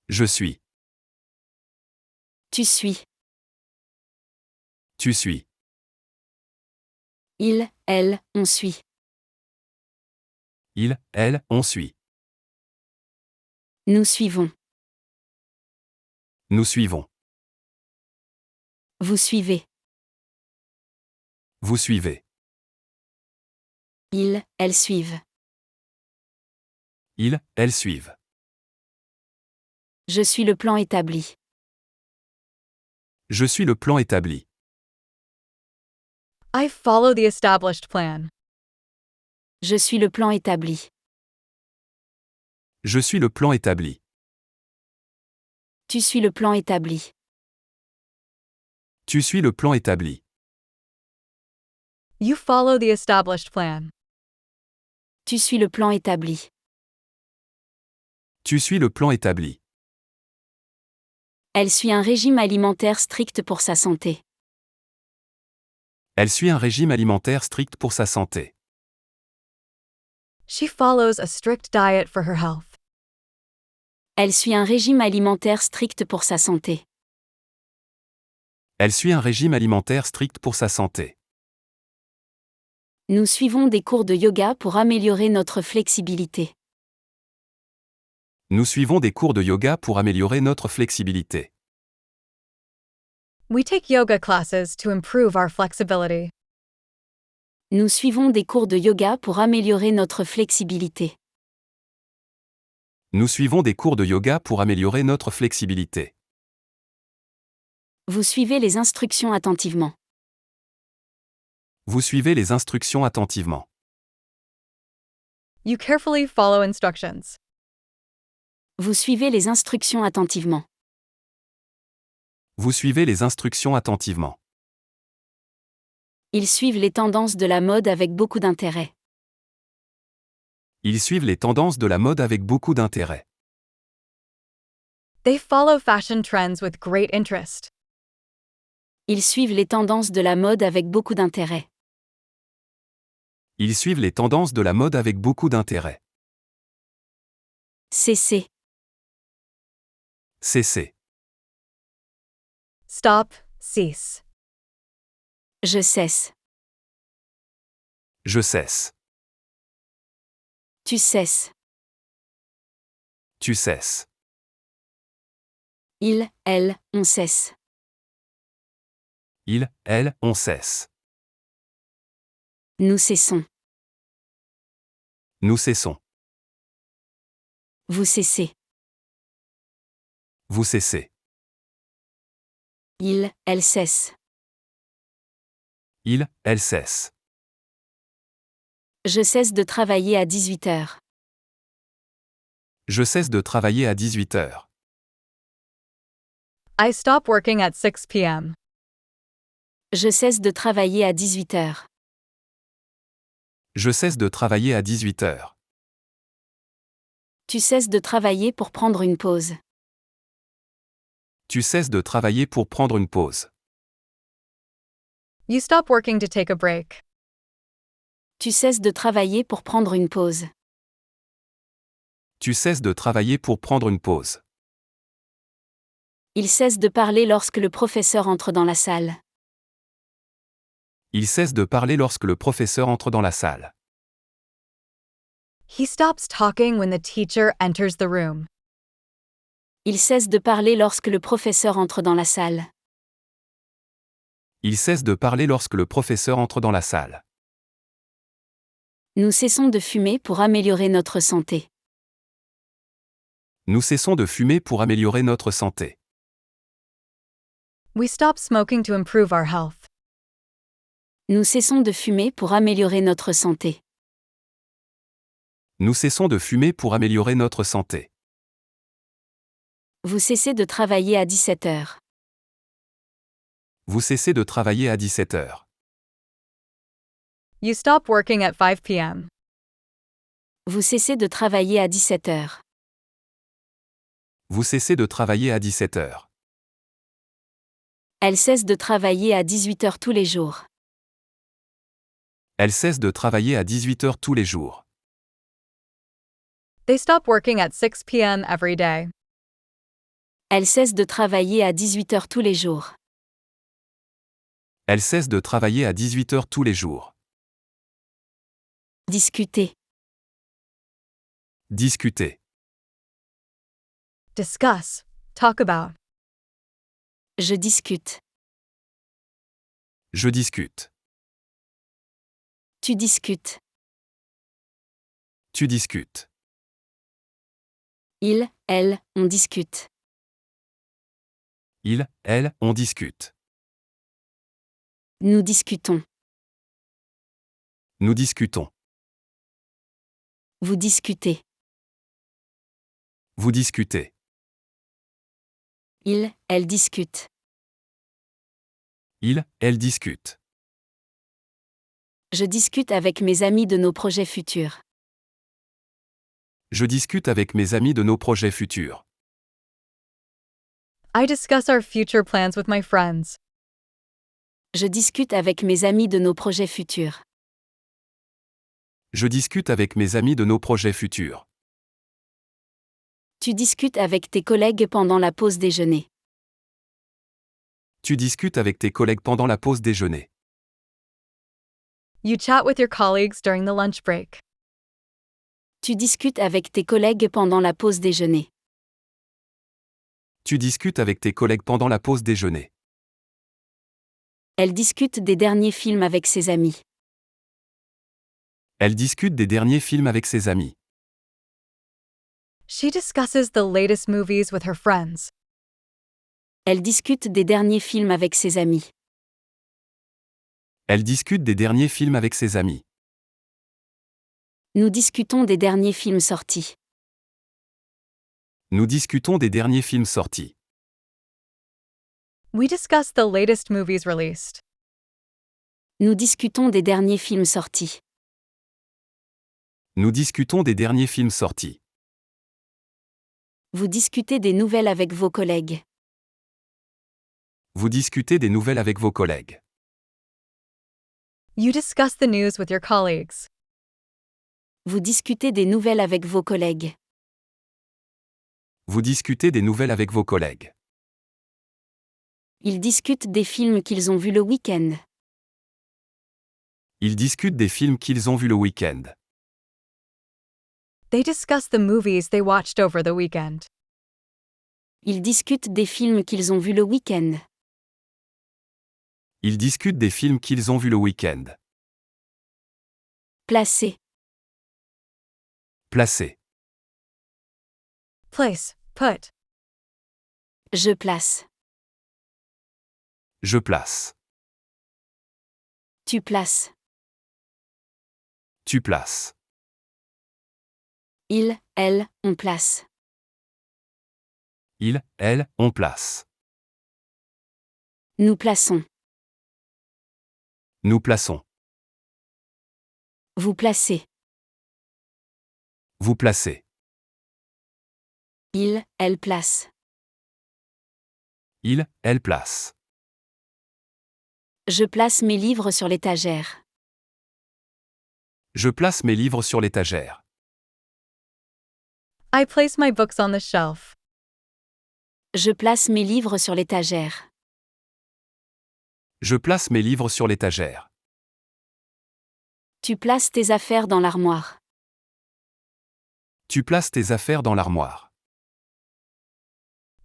Je suis. Tu suis. Tu suis. Il, elle, on suit. Il, elle, on suit. Nous suivons. Nous suivons. Vous suivez. Vous suivez. Ils, elles suivent. Ils, elles suivent. Je suis le plan établi. Je suis le plan établi. I follow the established plan. Je suis le plan établi. Je suis le plan établi. Tu suis le plan établi. Tu suis le plan établi. You follow the established plan. Tu suis le plan établi. Tu suis le plan établi. Elle suit un régime alimentaire strict pour sa santé. Elle suit un régime alimentaire strict pour sa santé. She follows a strict diet for her health. Elle suit un régime alimentaire strict pour sa santé. Elle suit un régime alimentaire strict pour sa santé. Nous suivons des cours de yoga pour améliorer notre flexibilité. Nous suivons des cours de yoga pour améliorer notre flexibilité. We take yoga classes to improve our flexibility. Nous suivons des cours de yoga pour améliorer notre flexibilité. Nous suivons des cours de yoga pour améliorer notre flexibilité. Vous suivez les instructions attentivement. Vous suivez les instructions attentivement. You carefully follow instructions. Vous suivez les instructions attentivement. Vous suivez les instructions attentivement. Ils suivent les tendances de la mode avec beaucoup d'intérêt. Ils suivent les tendances de la mode avec beaucoup d'intérêt. They follow fashion trends with great interest. Ils suivent les tendances de la mode avec beaucoup d'intérêt. Ils suivent les tendances de la mode avec beaucoup d'intérêt. Cessez. Cessez. Stop, cease. Je cesse. Je cesse. Tu cesses. Tu cesses. Il, elle, on cesse. Il, elle, on cesse. Nous cessons. Nous cessons. Vous cessez. Vous cessez. Il, elle cesse. Il, elle cesse. Je cesse de travailler à 18 heures. Je cesse de travailler à 18 heures. I stop working at 6 p.m. Je cesse de travailler à 18 heures. Je cesse de travailler à 18 heures. Tu cesses de travailler pour prendre une pause. Tu cesses de travailler pour prendre une pause. You stop working to take a break. Tu cesses de travailler pour prendre une pause. Tu cesses de travailler pour prendre une pause. Il cesse de parler lorsque le professeur entre dans la salle. Il cesse de parler lorsque le professeur entre dans la salle. He stops talking when the teacher enters the room. Il cesse de parler lorsque le professeur entre dans la salle. Il cesse de parler lorsque le professeur entre dans la salle. Nous cessons de fumer pour améliorer notre santé. Nous cessons de fumer pour améliorer notre santé. We stop smoking to improve our health. Nous cessons de fumer pour améliorer notre santé. Nous cessons de fumer pour améliorer notre santé. Vous cessez de travailler à 17 heures. Vous cessez de travailler à 17 heures. You stop working at 5 p.m. Vous cessez de travailler à 17 heures. Vous cessez de travailler à 17 heures. Elle cesse de travailler à 18 heures tous les jours. Elle cesse de travailler à 18 heures tous les jours. They stop working at 6 p.m. every day. Elle cesse de travailler à 18 heures tous les jours. Elle cesse de travailler à 18 heures tous les jours. Discuter. Discuter. Discuss. Talk about. Je discute. Je discute. Tu discutes. Tu discutes. Il, elle, on discute. Il, elle, on discute. Nous discutons. Nous discutons. Vous discutez. Vous discutez. Il, elle discute. Il, elle discute. Je discute avec mes amis de nos projets futurs. Je discute avec mes amis de nos projets futurs. I discuss our future plans with my friends. Je discute avec mes amis de nos projets futurs. Je discute avec mes amis de nos projets futurs. Tu discutes avec tes collègues pendant la pause déjeuner. Tu discutes avec tes collègues pendant la pause déjeuner. You chat with your colleagues during the lunch break. Tu discutes avec tes collègues pendant la pause déjeuner. Tu discutes avec tes collègues pendant la pause déjeuner. Elle discute des derniers films avec ses amis. Elle discute des derniers films avec ses amis. She discusses the latest movies with her friends. Elle discute des derniers films avec ses amis. Elle discute des derniers films avec ses amis. Nous discutons des derniers films sortis. Nous discutons des derniers films sortis. We discuss the latest movies released. Nous discutons des derniers films sortis. Nous discutons des derniers films sortis. Vous discutez des nouvelles avec vos collègues. Vous discutez des nouvelles avec vos collègues. You discuss the news with your colleagues. Vous discutez des nouvelles avec vos collègues. Vous discutez des nouvelles avec vos collègues. Ils discutent des films qu'ils ont vus le week-end. Ils discutent des films qu'ils ont vus le week-end. They discuss the movies they watched over the weekend. Ils discutent des films qu'ils ont vus le week-end. Ils discutent des films qu'ils ont vus le week-end. Placer. Placer. Place, put. Je place. Je place. Tu places. Tu places. Il, elle, on place. Il, elle, on place. Nous plaçons. Nous plaçons. Vous placez. Vous placez. Il, elle place. Il, elle place. Je place mes livres sur l'étagère. Je place mes livres sur l'étagère. I place my books on the shelf. Je place mes livres sur l'étagère. Je place mes livres sur l'étagère. Tu places tes affaires dans l'armoire. Tu places tes affaires dans l'armoire.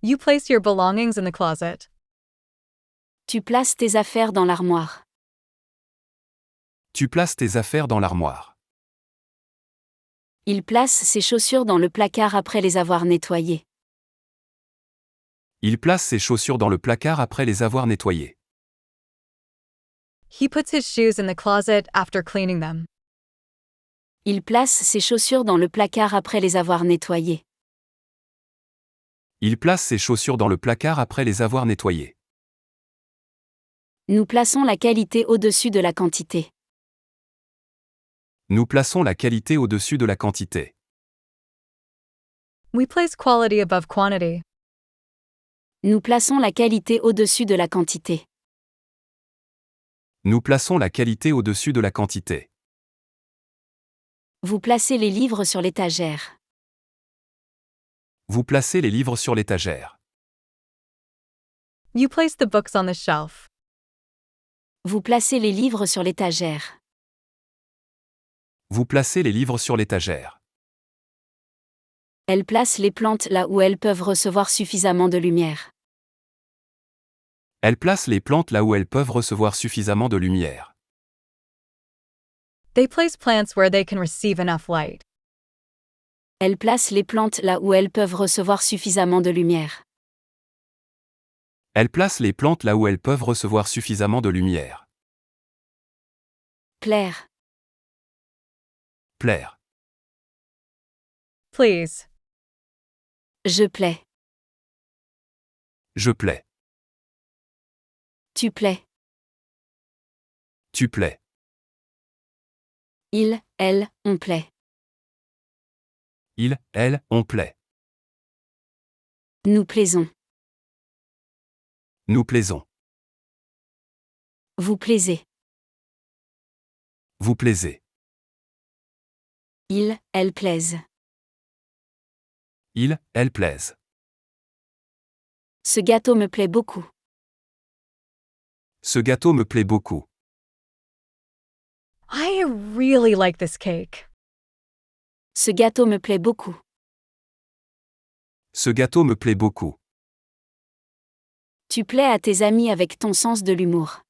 You place your belongings in the closet. Tu places tes affaires dans l'armoire. Tu places tes affaires dans l'armoire. Il place ses chaussures dans le placard après les avoir nettoyées. Il place ses chaussures dans le placard après les avoir nettoyées. He puts his shoes in the closet after cleaning them. Il place ses chaussures dans le placard après les avoir nettoyées. Il place ses chaussures dans le placard après les avoir nettoyées. Nous plaçons la qualité au-dessus de la quantité. Nous plaçons la qualité au-dessus de la quantité. We place quality above quantity. Nous plaçons la qualité au-dessus de la quantité. Nous plaçons la qualité au-dessus de la quantité. Vous placez les livres sur l'étagère. Vous placez les livres sur l'étagère. You place the books on the shelf. Vous placez les livres sur l'étagère. Vous placez les livres sur l'étagère. Elle place les plantes là où elles peuvent recevoir suffisamment de lumière. Elle place les plantes là où elles peuvent recevoir suffisamment de lumière. They place plants where they can receive enough light. Elle place les plantes là où elles peuvent recevoir suffisamment de lumière. Elle place les plantes là où elles peuvent recevoir suffisamment de lumière. Plaire. Plaire. Please. Je plais. Je plais. Tu plais. Tu plais. Il, elle, on plaît. Il, elle, on plaît. Nous plaisons. Nous plaisons. Vous plaisez. Vous plaisez. Il, elle plaisent. Il, elle plaisent. Ce gâteau me plaît beaucoup. Ce gâteau me plaît beaucoup. I really like this cake. Ce gâteau me plaît beaucoup. Ce gâteau me plaît beaucoup. Tu plais à tes amis avec ton sens de l'humour.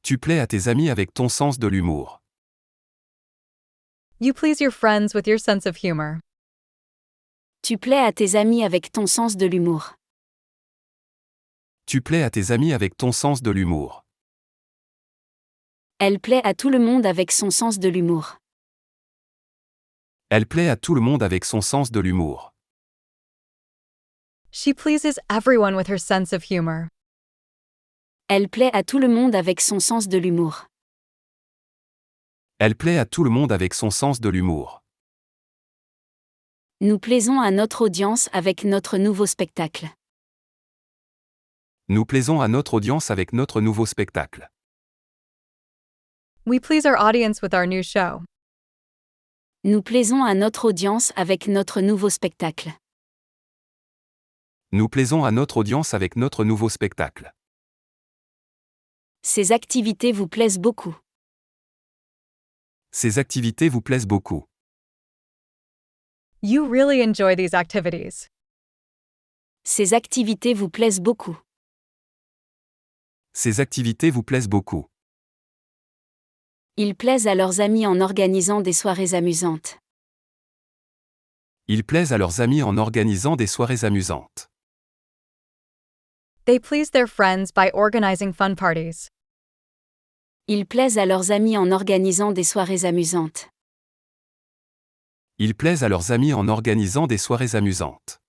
Tu plais à tes amis avec ton sens de l'humour. You please your friends with your sense of humor. Tu plais à tes amis avec ton sens de l'humour. Tu plais à tes amis avec ton sens de l'humour. Elle plaît à tout le monde avec son sens de l'humour. Elle plaît à tout le monde avec son sens de l'humour. She pleases everyone with her sense of humor. Elle plaît à tout le monde avec son sens de l'humour. Elle plaît à tout le monde avec son sens de l'humour. Nous plaisons à notre audience avec notre nouveau spectacle. Nous plaisons à notre audience avec notre nouveau spectacle. We please our audience with our new show. Nous plaisons à notre audience avec notre nouveau spectacle. Nous plaisons à notre audience avec notre nouveau spectacle. Ces activités vous plaisent beaucoup. Ces activités vous plaisent beaucoup. You really enjoy these activities. Ces activités vous plaisent beaucoup. Ces activités vous plaisent beaucoup. Ils plaisent à leurs amis en organisant des soirées amusantes. Ils plaisent à leurs amis en organisant des soirées amusantes. They please their friends by organizing fun parties. Ils plaisent à leurs amis en organisant des soirées amusantes. Ils plaisent à leurs amis en organisant des soirées amusantes.